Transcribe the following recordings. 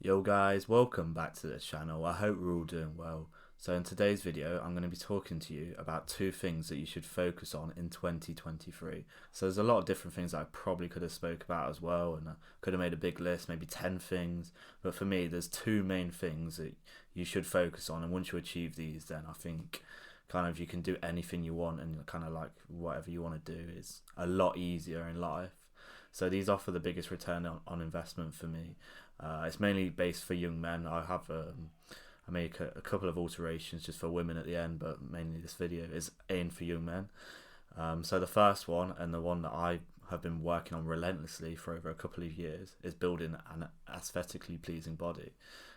Yo guys, welcome back to the channel. I hope we're all doing well. So in today's video, I'm going to be talking to you about two things that you should focus on in 2023. So there's a lot of different things that I probably could have spoke about as well, and I could have made a big list, maybe 10 things. But for me, there's two main things that you should focus on, and once you achieve these, then I think kind of you can do anything you want, and kind of like whatever you want to do is a lot easier in life. So these offer the biggest return on investment for me. It's mainly based for young men. I make a couple of alterations just for women at the end, but mainly this video is aimed for young men. So the first one, and the one that I have been working on relentlessly for over a couple of years, is building an aesthetically pleasing body.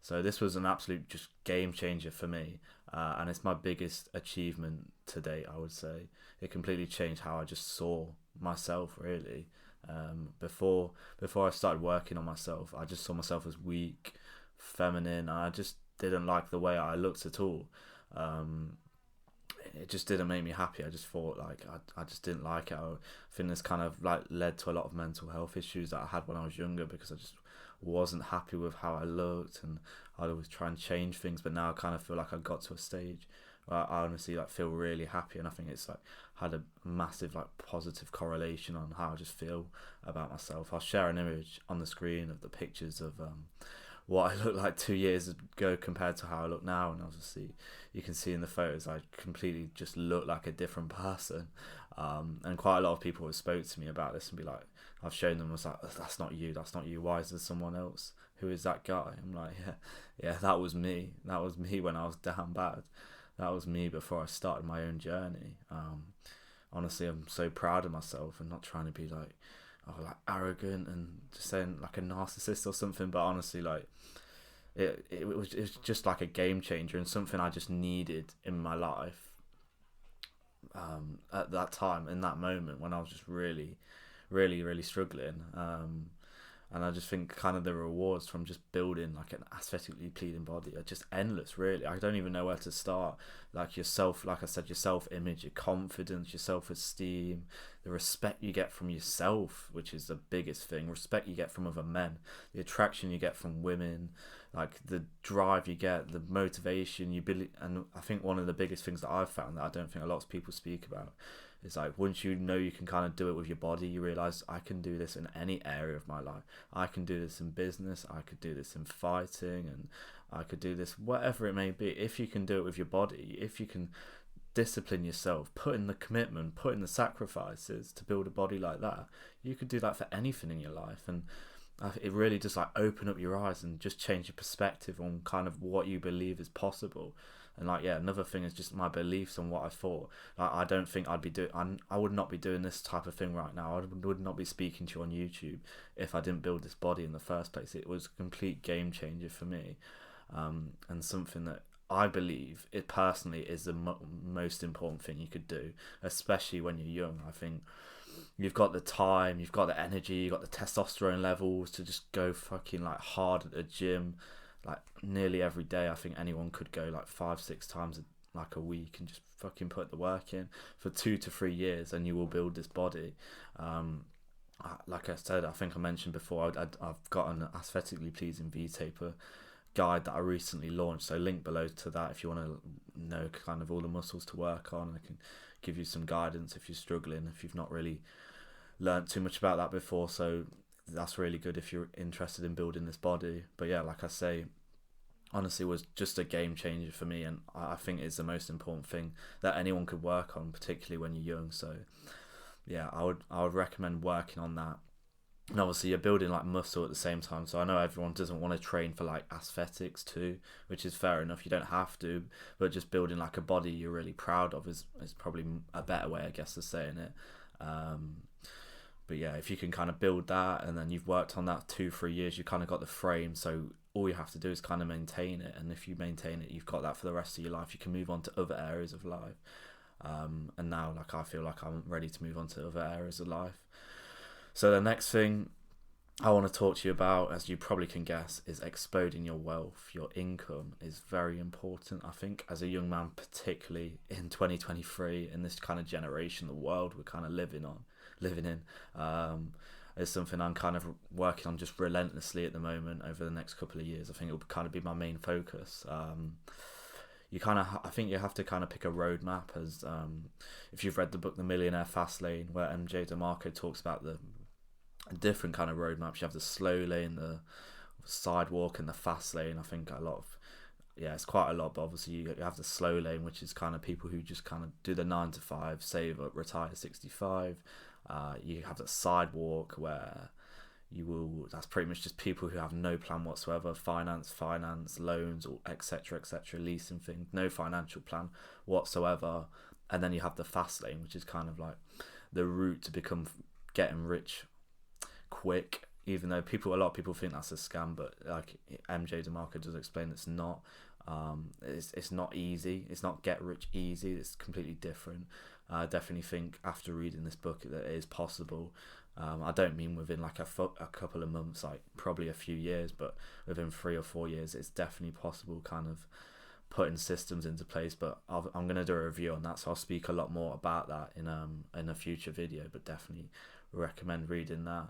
So this was an absolute just game changer for me, and it's my biggest achievement to date, I would say. It completely changed how I just saw myself, really. Before I started working on myself, I just saw myself as weak, feminine, and I just didn't like the way I looked at all. It just didn't make me happy. I just thought like I just didn't like it. I think this kind of like led to a lot of mental health issues that I had when I was younger, because I just wasn't happy with how I looked, and I'd always try and change things. But now I kind of feel like I got to a stage where I honestly like feel really happy, and I think it's like had a massive like positive correlation on how I just feel about myself. I'll share an image on the screen of the pictures of what I looked like 2 years ago compared to how I look now, and obviously you can see in the photos I completely just look like a different person. And quite a lot of people have spoke to me about this and be like, I've shown them, I was like, that's not you, why is there someone else, who is that guy? I'm like, yeah, that was me when I was down bad. That was me before I started my own journey. Honestly, I'm so proud of myself, and not trying to be like arrogant and just saying like a narcissist or something, but honestly, like it was just like a game changer and something I just needed in my life at that time, in that moment when I was just really struggling. And I just think kind of the rewards from just building like an aesthetically pleasing body are just endless, really. I don't even know where to start. Like yourself, like I said, your self-image, your confidence, your self-esteem, the respect you get from yourself, which is the biggest thing, respect you get from other men, the attraction you get from women, like the drive you get, the motivation you believe. And I think one of the biggest things that I've found that I don't think a lot of people speak about, it's like once you know you can kind of do it with your body, you realize I can do this in any area of my life. I can do this in business, I could do this in fighting, and I could do this whatever it may be. If you can do it with your body, if you can discipline yourself, put in the commitment, put in the sacrifices to build a body like that, you could do that for anything in your life. And it really just like open up your eyes and just change your perspective on kind of what you believe is possible. And like, yeah, another thing is just my beliefs on what I thought. Like, I don't think I would not be doing this type of thing right now. I would not be speaking to you on YouTube if I didn't build this body in the first place. It was a complete game changer for me, and something that I believe it personally is the most important thing you could do, especially when you're young. I think you've got the time, you've got the energy, you've got the testosterone levels to just go fucking like hard at the gym, like nearly every day. I think anyone could go like 5-6 times like a week and just fucking put the work in for 2 to 3 years, and you will build this body. Like I said, I think I mentioned before, I've got an aesthetically pleasing V-taper guide that I recently launched, so link below to that if you want to know kind of all the muscles to work on. I can give you some guidance if you're struggling, if you've not really learned too much about that before. So that's really good if you're interested in building this body. But yeah, like I say, honestly, was just a game changer for me, and I think it's the most important thing that anyone could work on, particularly when you're young. So yeah, I would recommend working on that. And obviously you're building like muscle at the same time, so I know everyone doesn't want to train for like aesthetics too, which is fair enough, you don't have to, but just building like a body you're really proud of is probably a better way, I guess, of saying it. But yeah, if you can kind of build that, and then you've worked on that 2-3 years, you kind of got the frame, so all you have to do is kind of maintain it, and if you maintain it, you've got that for the rest of your life. You can move on to other areas of life. And now like I feel like I'm ready to move on to other areas of life. So the next thing I want to talk to you about, as you probably can guess, is exploding your wealth. Your income is very important, I think, as a young man, particularly in 2023, in this kind of generation, the world we're kind of living in. is something I'm kind of working on just relentlessly at the moment over the next couple of years. I think it will kind of be my main focus. I think you have to kind of pick a roadmap, as if you've read the book The Millionaire Fast Lane, where MJ DeMarco talks about the different kind of roadmaps. You have the slow lane, the sidewalk, and the fast lane. I think it's quite a lot, but obviously you have the slow lane, which is kind of people who just kind of do the 9 to 5, save up, retire 65. You have the sidewalk, where that's pretty much just people who have no plan whatsoever, finance, loans, or etc, leasing things, no financial plan whatsoever. And then you have the fast lane, which is kind of like the route to become getting rich quick, even though a lot of people think that's a scam, but like MJ DeMarco does explain, it's not. It's not easy. It's not get rich easy. It's completely different. I definitely think after reading this book that it is possible. I don't mean within like a couple of months, like probably a few years, but within 3 or 4 years, it's definitely possible, kind of putting systems into place. But I'm going to do a review on that, so I'll speak a lot more about that in a future video, but definitely recommend reading that.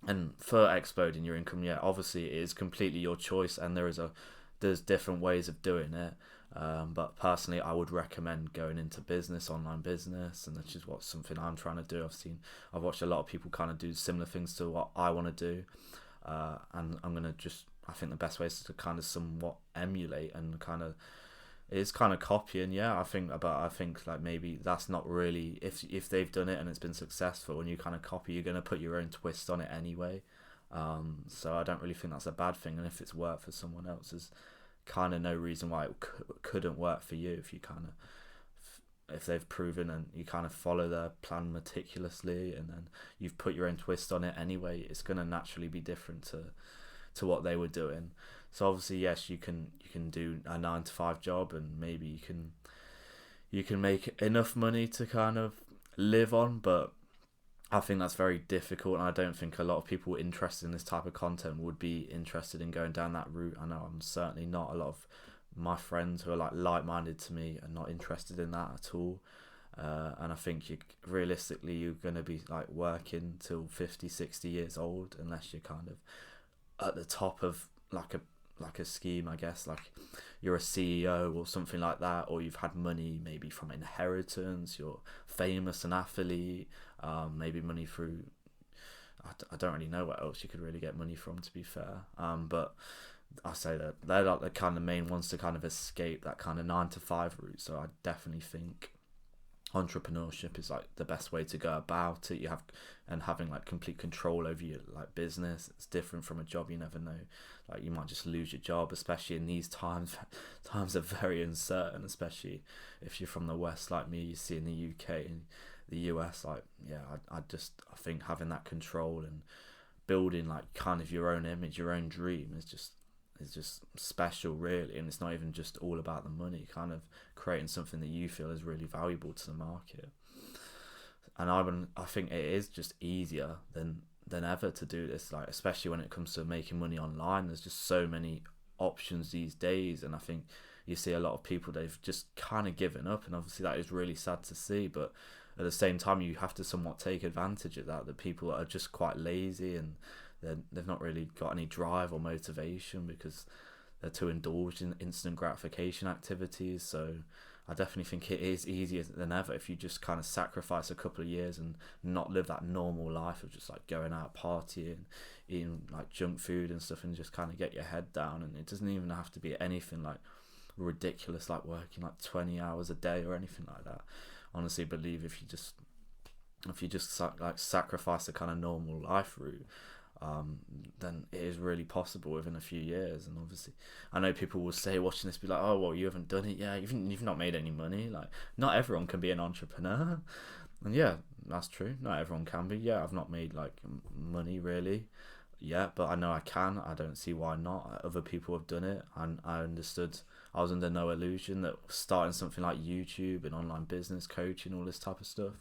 And for exploding your income, obviously it is completely your choice, and there's different ways of doing it. But personally, I would recommend going into business, online business, and that's just something I'm trying to do. I've watched a lot of people kind of do similar things to what I want to do, and I think the best way is to kind of somewhat emulate and kind of copying. I think like maybe that's not really, if they've done it and it's been successful and you kind of copy, you're going to put your own twist on it anyway. So I don't really think that's a bad thing, and if it's worked for someone else, there's kind of no reason why it couldn't work for you if they've proven and you kind of follow their plan meticulously, and then you've put your own twist on it anyway. It's going to naturally be different to what they were doing. So obviously, yes, you can do a 9 to 5 job, and maybe you can make enough money to kind of live on, but I think that's very difficult, and I don't think a lot of people interested in this type of content would be interested in going down that route. I know I'm certainly not. A lot of my friends who are like-minded to me are not interested in that at all. And I think realistically you're going to be like working till 50, 60 years old, unless you're kind of at the top of like a scheme, I guess, like you're a CEO or something like that, or you've had money maybe from inheritance, you're famous, an athlete, maybe money through, I don't really know what else you could really get money from, to be fair, but I say that they're like the kind of main ones to kind of escape that kind of 9 to 5 route. So I definitely think entrepreneurship is like the best way to go about it. Having like complete control over your like business. It's different from a job. You never know, like you might just lose your job, especially in these times. Times are very uncertain, especially if you're from the West like me. You see in the UK and the US, like I think having that control and building like kind of your own image, your own dream is just special, really. And it's not even just all about the money, kind of creating something that you feel is really valuable to the market. And I think it is just easier than ever to do this, like especially when it comes to making money online. There's just so many options these days, and I think you see a lot of people, they've just kind of given up, and obviously that is really sad to see. But at the same time, you have to somewhat take advantage of that people are just quite lazy, and they've not really got any drive or motivation because they're too indulged in instant gratification activities. So I definitely think it is easier than ever if you just kind of sacrifice a couple of years and not live that normal life of just like going out partying, eating like junk food and stuff, and just kind of get your head down. And it doesn't even have to be anything like ridiculous, like working like 20 hours a day or anything like that. Honestly, believe if you just like sacrifice the kind of normal life route, then it is really possible within a few years. And obviously, I know people will say watching this, be like, oh well, you haven't done it yet, you've not made any money. Like, not everyone can be an entrepreneur. And yeah, that's true, not everyone can be. I've not made like money really yet, but I know I can. I don't see why not. Other people have done it, and I was under no illusion that starting something like YouTube and online business coaching, all this type of stuff,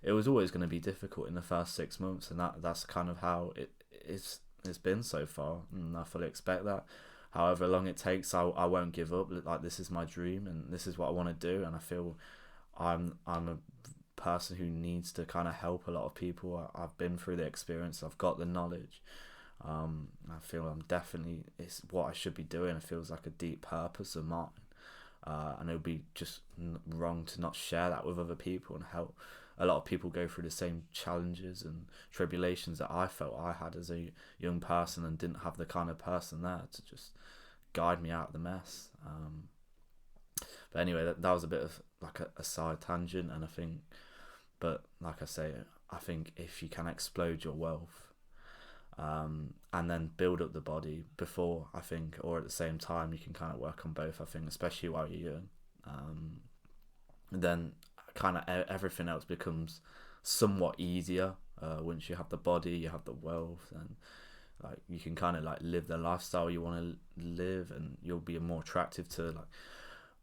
it was always going to be difficult in the first 6 months, and that's kind of how it's been so far, and I fully expect that. However long it takes, I won't give up. Like, this is my dream, and this is what I want to do, and I feel I'm person who needs to kind of help a lot of people. I've been through the experience, I've got the knowledge. I feel it's what I should be doing. It feels like a deep purpose of mine, and it would be just wrong to not share that with other people and help. A lot of people go through the same challenges and tribulations that I felt I had as a young person, and didn't have the kind of person there to just guide me out of the mess. But anyway, that was a bit of like a side tangent, and but like I say, I think if you can explode your wealth, and then build up the body before, I think, or at the same time, you can kind of work on both, I think, especially while you're young. Then kind of everything else becomes somewhat easier. Once you have the body, you have the wealth, and like you can kind of like live the lifestyle you want to live, and you'll be more attractive to like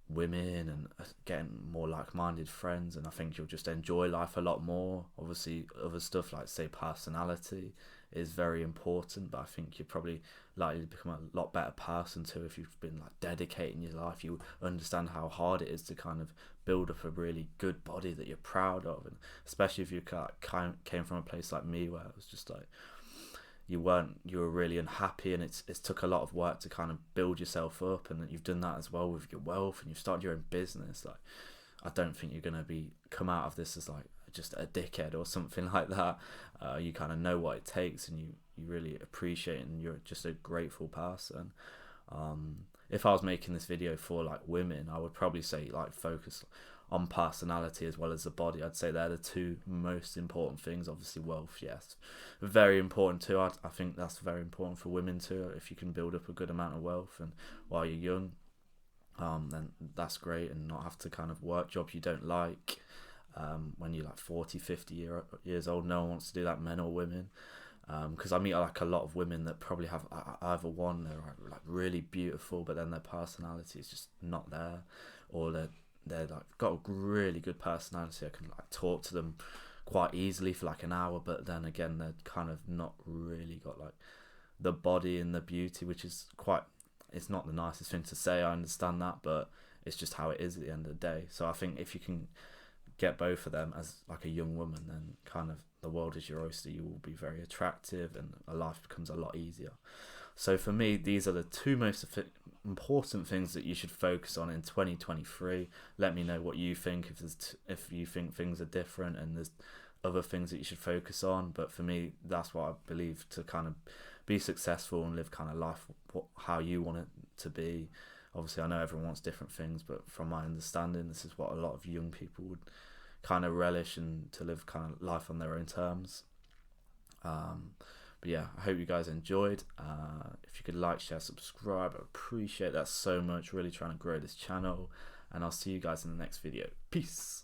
women and getting more like-minded friends, and I think you'll just enjoy life a lot more. Obviously other stuff like, say, personality is very important, but I think you're probably likely to become a lot better person too if you've been like dedicating your life. You understand how hard it is to kind of build up a really good body that you're proud of, and especially if you came from a place like me where it was just like you were really unhappy, and it's took a lot of work to kind of build yourself up, and you've done that as well with your wealth, and you've started your own business. Like, I don't think you're gonna come out of this as like just a dickhead or something like that. You kind of know what it takes, and you really appreciate it, and you're just a grateful person. If I was making this video for like women, I would probably say like focus on personality as well as the body. I'd say they're the two most important things. Obviously wealth, yes, very important too. I think that's very important for women too. If you can build up a good amount of wealth and while you're young, then that's great, and not have to kind of work jobs you don't like when you're like 40, 50 years old. No one wants to do that, men or women. Because I meet like a lot of women that probably have either one, they're like really beautiful, but then their personality is just not there, or they're like got a really good personality. I can like talk to them quite easily for like an hour, but then again they're kind of not really got like the body and the beauty, which is it's not the nicest thing to say, I understand that, but it's just how it is at the end of the day. So I think if you can get both of them as like a young woman, then kind of the world is your oyster. You will be very attractive, and a life becomes a lot easier. So for me, these are the two most important things that you should focus on in 2023. Let me know what you think, if you think things are different and there's other things that you should focus on. But for me, that's what I believe to kind of be successful and live kind of life how you want it to be. Obviously I know everyone wants different things, but from my understanding, this is what a lot of young people would kind of relish, and to live kind of life on their own terms. But yeah, I hope you guys enjoyed. If you could like, share, subscribe, I appreciate that so much. Really trying to grow this channel, and I'll see you guys in the next video. Peace.